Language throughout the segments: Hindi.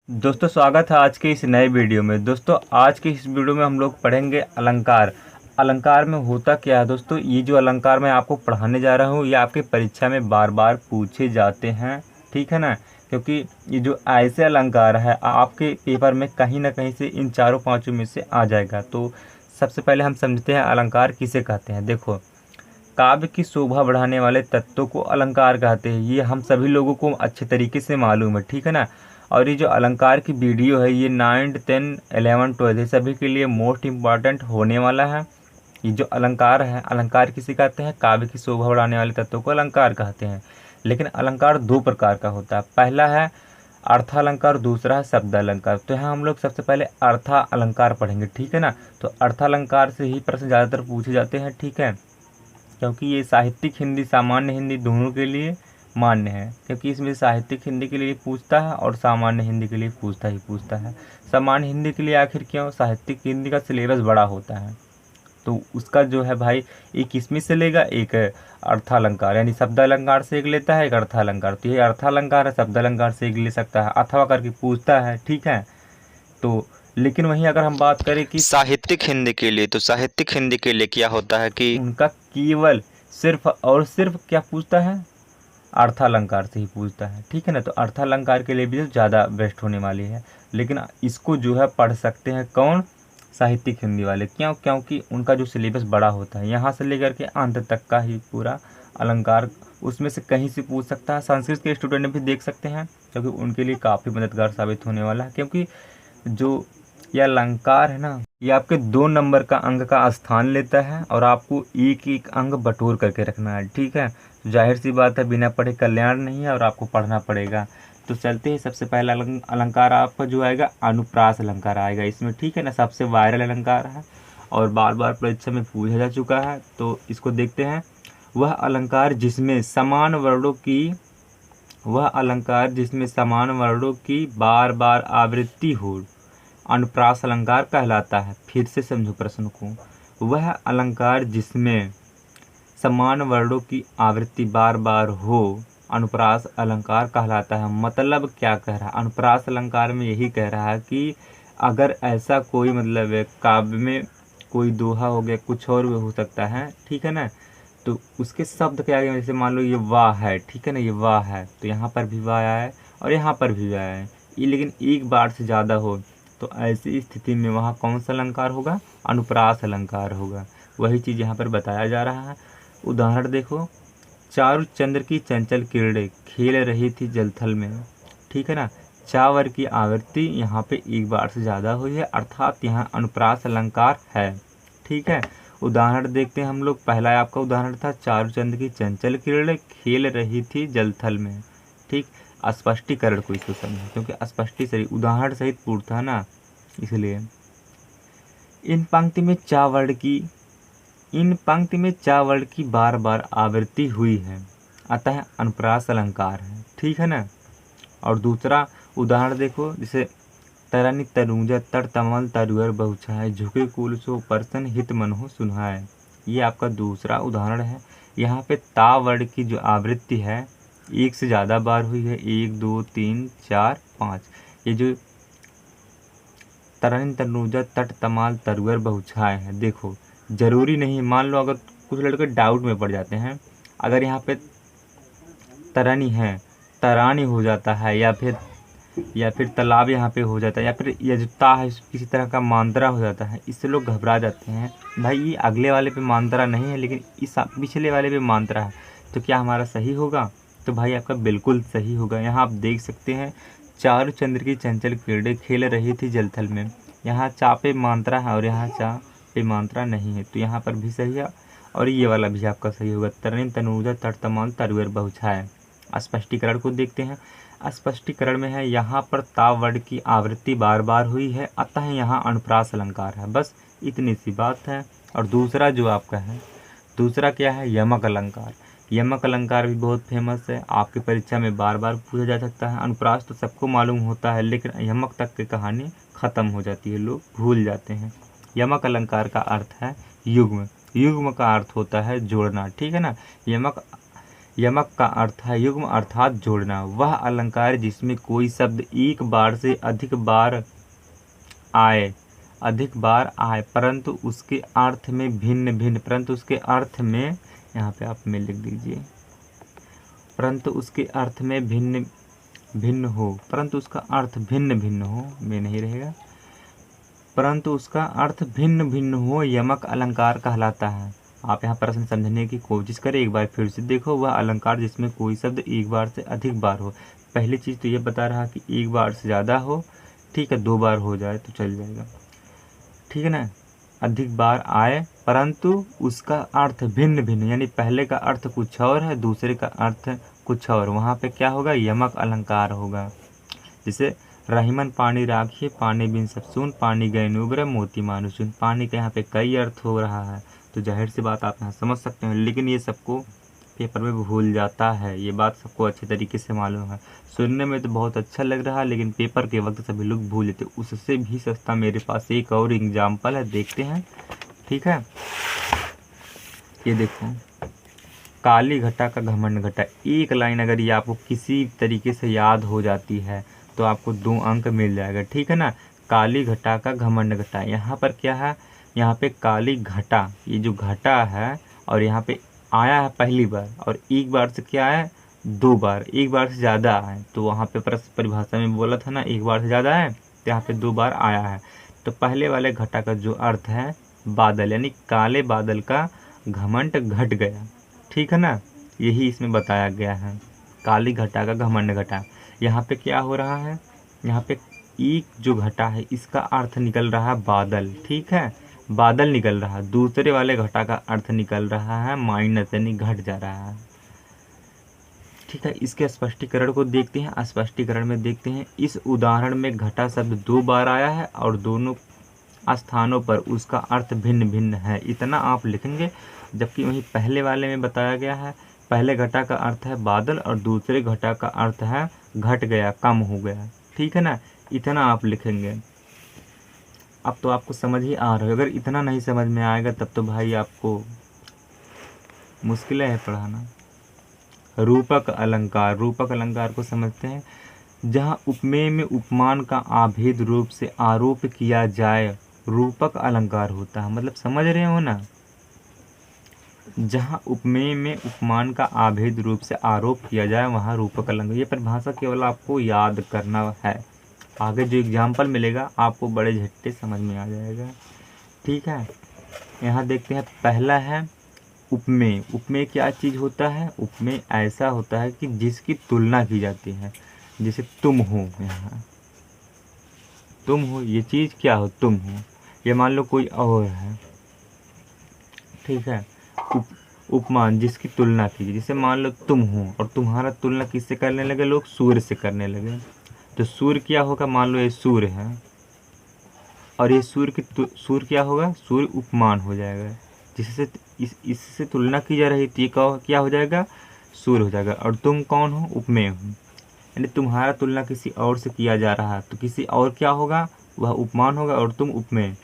दोस्तों स्वागत है आज के इस नए वीडियो में। दोस्तों आज के इस वीडियो में हम लोग पढ़ेंगे अलंकार। अलंकार में होता क्या है दोस्तों, ये जो अलंकार मैं आपको पढ़ाने जा रहा हूँ ये आपके परीक्षा में बार बार पूछे जाते हैं, ठीक है ना। क्योंकि ये जो ऐसे अलंकार है आपके पेपर में कहीं ना कहीं से इन चारों पांचों में से आ जाएगा। तो सबसे पहले हम समझते हैं अलंकार किसे कहते हैं। देखो, काव्य की शोभा बढ़ाने वाले तत्वों को अलंकार कहते हैं, ये हम सभी लोगों को अच्छे तरीके से मालूम है, ठीक है ना। और ये जो अलंकार की वीडियो है ये 9, 10, 11, 12 सभी के लिए मोस्ट इम्पॉर्टेंट होने वाला है। ये जो अलंकार है, अलंकार किसे कहते हैं? काव्य की शोभा बढ़ाने वाले तत्वों को अलंकार कहते हैं। लेकिन अलंकार दो प्रकार का होता है, पहला है अर्थालंकार, दूसरा है शब्दालंकार। तो यहाँ हम लोग सबसे पहले अर्था अलंकार पढ़ेंगे, ठीक है ना। तो अर्थालंकार से ही प्रश्न ज़्यादातर पूछे जाते हैं, ठीक है, क्योंकि ये साहित्यिक हिंदी, सामान्य हिंदी दोनों के लिए मान्य है। क्योंकि इसमें साहित्यिक हिंदी के लिए पूछता है और सामान्य हिंदी के लिए पूछता है। सामान्य हिंदी के लिए आखिर क्यों? साहित्यिक हिंदी का सिलेबस बड़ा होता है, तो उसका जो है भाई एक इसमें से लेगा, एक अर्थालंकार यानी शब्दालंकार से एक लेता है, एक अर्थालंकार। तो ये अर्थालंकार है, शब्दालंकार से एक ले सकता है, अथवा करके पूछता है, ठीक है। तो लेकिन वहीं अगर हम बात करें कि साहित्यिक हिंदी के लिए, तो साहित्यिक हिंदी के लिए क्या होता है कि उनका केवल सिर्फ और सिर्फ क्या पूछता है? अर्थालंकार से ही पूछता है, ठीक है ना। तो अर्थालंकार के लिए भी ज़्यादा बेस्ट होने वाली है। लेकिन इसको जो है पढ़ सकते हैं कौन? साहित्यिक हिंदी वाले। क्यों? क्योंकि उनका जो सिलेबस बड़ा होता है, यहाँ से लेकर के अंत तक का ही पूरा अलंकार उसमें से कहीं से पूछ सकता है। संस्कृत के स्टूडेंट भी देख सकते हैं, क्योंकि उनके लिए काफ़ी मददगार साबित होने वाला है। क्योंकि जो यह अलंकार है ना, ये आपके 2 नंबर का अंक का स्थान लेता है और आपको एक एक अंक बटोर करके रखना है, ठीक है। तो जाहिर सी बात है, बिना पढ़े कल्याण नहीं है और आपको पढ़ना पड़ेगा। तो चलते हैं, सबसे पहला अलंकार आपका जो आएगा अनुप्रास अलंकार आएगा इसमें, ठीक है ना। सबसे वायरल अलंकार है और बार बार परीक्षा में पूछा जा चुका है, तो इसको देखते हैं। वह अलंकार जिसमें समान वर्णों की वह अलंकार जिसमें समान वर्णों की बार बार आवृत्ति हो अनुप्रास अलंकार कहलाता है। फिर से समझो प्रश्न को। वह अलंकार जिसमें समान वर्णों की आवृत्ति बार बार हो अनुप्रास अलंकार कहलाता है। मतलब क्या कह रहा है? अनुप्रास अलंकार में यही कह रहा है कि अगर ऐसा कोई मतलब है, काव्य में कोई दोहा हो गया, कुछ और भी हो सकता है, ठीक है ना। तो उसके शब्द क्या है? जैसे मान लो ये वाह है, ठीक है ना, ये वाह है, तो यहाँ पर भी वाह आया है और यहाँ पर भी वाह आया है, ये लेकिन एक बार से ज़्यादा हो, तो ऐसी स्थिति में वहाँ कौन सा अलंकार होगा? अनुप्रास अलंकार होगा। वही चीज़ यहाँ पर बताया जा रहा है। उदाहरण देखो, चारु चंद्र की चंचल किरणें खेल रही थी जलथल में, ठीक है ना। चावर की आवृत्ति यहाँ पे एक बार से ज़्यादा हुई है, अर्थात यहाँ अनुप्रास अलंकार है, ठीक है। उदाहरण देखते हैं हम लोग। पहला आपका उदाहरण था चारु चंद्र की चंचल किरणें खेल रही थी जलथल में, ठीक। स्पष्टीकरण को इसको समझो, क्योंकि स्पष्टी सही उदाहरण सहित पूर्व था ना, इसलिए इन पंक्ति में चा वर्ण की इन पंक्ति में चा वर्ण की बार बार आवृत्ति हुई है, अतः अनुप्रास अलंकार है, ठीक है ना। और दूसरा उदाहरण देखो, जैसे तरनि तनुजा तर तमल तरुअर बहुछाय झुके कुल सो परसन हित मनहु सुनाय, ये आपका दूसरा उदाहरण है। यहाँ पे ता वर्ण की जो आवृत्ति है एक से ज़्यादा बार हुई है, 1, 2, 3, 4, 5। ये जो तरन तनुजा तट तमाल तरुअर बहुछाय है, देखो जरूरी नहीं, मान लो अगर कुछ लड़के डाउट में पड़ जाते हैं, अगर यहाँ पे तरनी है तरानी हो जाता है, या फिर तालाब यहाँ पे हो जाता है, या फिर यजता है किसी तरह का मांत्रा हो जाता है, इससे लोग घबरा जाते हैं। भाई ये अगले वाले पे मांत्रा नहीं है, लेकिन इस पिछले वाले पे मांत्रा है, तो क्या हमारा सही होगा? तो भाई आपका बिल्कुल सही होगा। यहाँ आप देख सकते हैं, चारु चंद्र की चंचल किरणें खेल रही थी जलथल में, यहाँ चा पे मात्रा है और यहाँ चा पे मात्रा नहीं है, तो यहाँ पर भी सही है। और ये वाला भी आपका सही होगा, तरन तनुजा तटतमाल तरुअर बहुछाय। स्पष्टीकरण को देखते हैं। स्पष्टीकरण में है, यहाँ पर ता वर्ण की आवृत्ति बार बार हुई है, अतः यहाँ अनुप्रास अलंकार है, बस इतनी सी बात है। और दूसरा जो आपका है, दूसरा क्या है? यमक अलंकार। यमक अलंकार भी बहुत फेमस है, आपकी परीक्षा में बार बार पूछा जा सकता है। अनुप्रास तो सबको मालूम होता है, लेकिन यमक तक की कहानी खत्म हो जाती है, लोग भूल जाते हैं। यमक अलंकार का अर्थ है युग्म। युग्म का अर्थ होता है जोड़ना, ठीक है ना। यमक यमक का अर्थ है युग्म अर्थात जोड़ना। वह अलंकार जिसमें कोई शब्द एक बार से अधिक बार आए परंतु उसके अर्थ में यहाँ पे आप में लिख दीजिए, परंतु उसके अर्थ में भिन्न भिन्न हो, परंतु उसका अर्थ भिन्न भिन्न हो, में नहीं रहेगा, परंतु उसका अर्थ भिन्न भिन्न हो, यमक अलंकार कहलाता है। आप यहाँ प्रश्न समझने की कोशिश करें, एक बार फिर से देखो। वह अलंकार जिसमें कोई शब्द एक बार से अधिक बार हो। पहली चीज़ तो ये बता रहा कि एक बार से ज़्यादा हो, ठीक है, 2 बार हो जाए तो चल जाएगा, ठीक है ना। अधिक बार आए परंतु उसका अर्थ भिन्न भिन्न, यानी पहले का अर्थ कुछ और है, दूसरे का अर्थ कुछ और, वहाँ पे क्या होगा, यमक अलंकार होगा। जैसे रहीमन पानी राखिए, पानी बिन सब सुन, पानी गए नुब्र मोती मानुसुन। पानी का यहाँ पे कई अर्थ हो रहा है, तो जाहिर सी बात आप यहाँ समझ सकते हैं, लेकिन ये सबको पेपर में भूल जाता है, ये बात सबको अच्छे तरीके से मालूम है। सुनने में तो बहुत अच्छा लग रहा है, लेकिन पेपर के वक्त सभी लोग भूल जाते। उससे भी सस्ता मेरे पास एक और एग्जाम्पल है, देखते हैं, ठीक है। ये देखो, काली घटा का घमंड घटा। एक लाइन अगर ये आपको किसी तरीके से याद हो जाती है तो आपको 2 अंक मिल जाएगा, ठीक है ना। काली घटा का घमंड घटा, यहाँ पर क्या है, यहाँ पे काली घटा, ये जो घटा है और यहाँ पे आया है पहली बार, और एक बार से क्या है, 2 बार, एक बार से ज़्यादा है। तो वहाँ पे परिभाषा में बोला था ना, एक बार से ज़्यादा है, तो यहाँ पे 2 बार आया है। तो पहले वाले घटा का जो अर्थ है बादल, यानी काले बादल का घमंड घट गया, ठीक है ना। यही इसमें बताया गया है, काली घटा का घमंड घटा। यहाँ पे क्या हो रहा है, यहाँ पे एक जो घटा है इसका अर्थ निकल रहा है बादल, ठीक है, बादल निकल रहा है। दूसरे वाले घटा का अर्थ निकल रहा है माइनस, यानी घट जा रहा है, ठीक है। इसके स्पष्टीकरण को देखते हैं। स्पष्टीकरण में देखते हैं, इस उदाहरण में घटा शब्द 2 बार आया है और दोनों स्थानों पर उसका अर्थ भिन्न भिन्न है, इतना आप लिखेंगे। जबकि वहीं पहले वाले में बताया गया है, पहले घटा का अर्थ है बादल और दूसरे घटा का अर्थ है घट गया, कम हो गया, ठीक है ना। इतना आप लिखेंगे। अब तो आपको समझ ही आ रहा है। अगर इतना नहीं समझ में आएगा तब तो भाई आपको मुश्किल है पढ़ाना। रूपक अलंकार, रूपक अलंकार को समझते हैं। जहाँ उपमेय में उपमान का आभेद रूप से आरोप किया जाए रूपक अलंकार होता है। मतलब समझ रहे हो ना, जहाँ उपमेय में उपमान का आभेद रूप से आरोप किया जाए वहाँ रूपक अलंकार। ये परिभाषा केवल आपको याद करना है, आगे जो एग्जाम्पल मिलेगा आपको बड़े झट्टे समझ में आ जाएगा, ठीक है। यहाँ देखते हैं, पहला है उपमेय। उपमेय क्या चीज़ होता है, उपमेय ऐसा होता है कि जिसकी तुलना की जाती है। जैसे तुम हो, यहाँ तुम हो, ये चीज़ क्या हो, तुम हो। ये मान लो कोई और है, ठीक है। उपमान, जिसकी तुलना कीजिए। जैसे मान लो तुम हो और तुम्हारा तुलना किससे करने लगे लोग, सूर्य से करने लगे। तो सूर्य क्या होगा, मान लो ये सूर्य है और ये सूर्य क्या होगा, सूर्य उपमान हो जाएगा। जिससे इससे तुलना की जा रही थी, क्या हो जाएगा, सूर्य हो जाएगा। और तुम कौन हो, उपमेय हो, यानी तुम्हारा तुलना किसी और से किया जा रहा है तो किसी और क्या होगा, वह उपमान होगा और तुम उपमेय।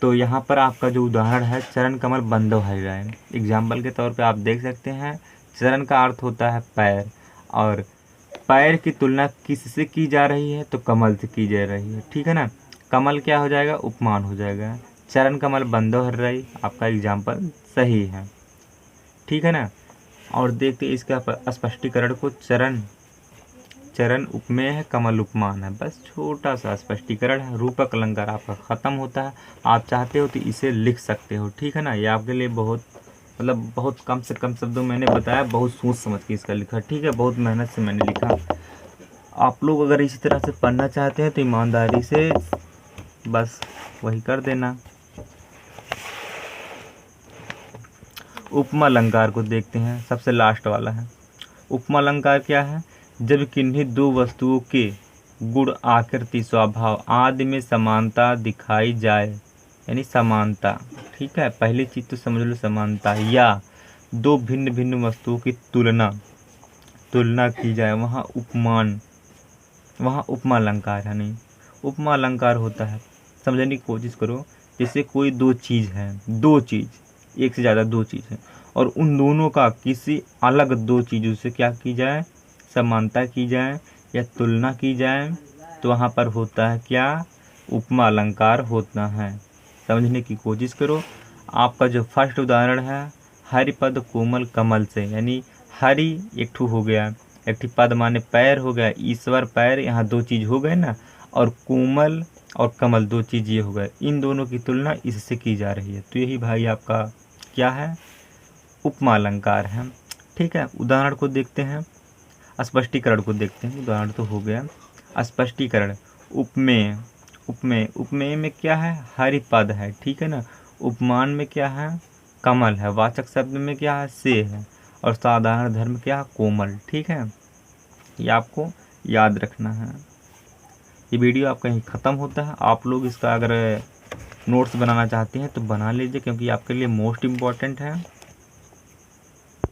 तो यहाँ पर आपका जो उदाहरण है, चरण कमल बंधो है जाए, एग्जाम्पल के तौर पे आप देख सकते हैं। चरण का अर्थ होता है पैर, और पैर की तुलना किससे की जा रही है, तो कमल से की जा रही है, ठीक है ना। कमल क्या हो जाएगा, उपमान हो जाएगा। चरण कमल बंधो हर रही, आपका एग्जाम्पल सही है, ठीक है ना। और देखते इसका स्पष्टीकरण को, चरण उपमेय है, कमल उपमान है, बस छोटा सा स्पष्टीकरण है। रूपक अलंकार आपका ख़त्म होता है। आप चाहते हो तो इसे लिख सकते हो, ठीक है ना। ये आपके लिए बहुत कम से कम शब्दों मैंने बताया, बहुत सोच समझ के इसका लिखा, ठीक है, बहुत मेहनत से मैंने लिखा। आप लोग अगर इसी तरह से पढ़ना चाहते हैं तो ईमानदारी से बस वही कर देना। उपमा अलंकार को देखते हैं, सबसे लास्ट वाला है। उपमा अलंकार क्या है, जब किन्हीं 2 वस्तुओं के गुण, आकृति, स्वभाव आदि में समानता दिखाई जाए, यानी समानता, ठीक है। पहली चीज़ तो समझ लो समानता, या 2 भिन्न भिन्न वस्तुओं की तुलना की जाए, वहाँ उपमा अलंकार है। नहीं, उपमा अलंकार होता है, समझने की कोशिश करो। जैसे कोई 2 चीज़ है, 2 चीज़, एक से ज़्यादा 2 चीज़ है, और उन दोनों का किसी अलग दो चीज़ों से क्या की जाए, समानता की जाए या तुलना की जाए, तो वहाँ पर होता है क्या, उपमा अलंकार होता है। समझने की कोशिश करो। आपका जो फर्स्ट उदाहरण है हरिपद कोमल कमल से, यानी हरि एक ठू हो गया, एक ठू पद माने पैर हो गया, ईश्वर पैर, यहाँ दो चीज़ हो गए ना, और कोमल और कमल दो चीज़ ये हो गए, इन दोनों की तुलना इससे की जा रही है। तो यही भाई आपका क्या है, उपमा अलंकार है। ठीक है, उदाहरण को देखते हैं, स्पष्टीकरण को देखते हैं। उदाहरण तो हो गया, स्पष्टीकरण। उपमेय, उपमेय, उपमेय में क्या है, हरिपद है, ठीक है ना। उपमान में क्या है, कमल है। वाचक शब्द में क्या है, से है। और साधारण धर्म क्या है, कोमल। ठीक है, ये आपको याद रखना है। ये वीडियो आपका यहीं ख़त्म होता है। आप लोग इसका अगर नोट्स बनाना चाहते हैं तो बना लीजिए, क्योंकि आपके लिए मोस्ट इम्पॉर्टेंट है।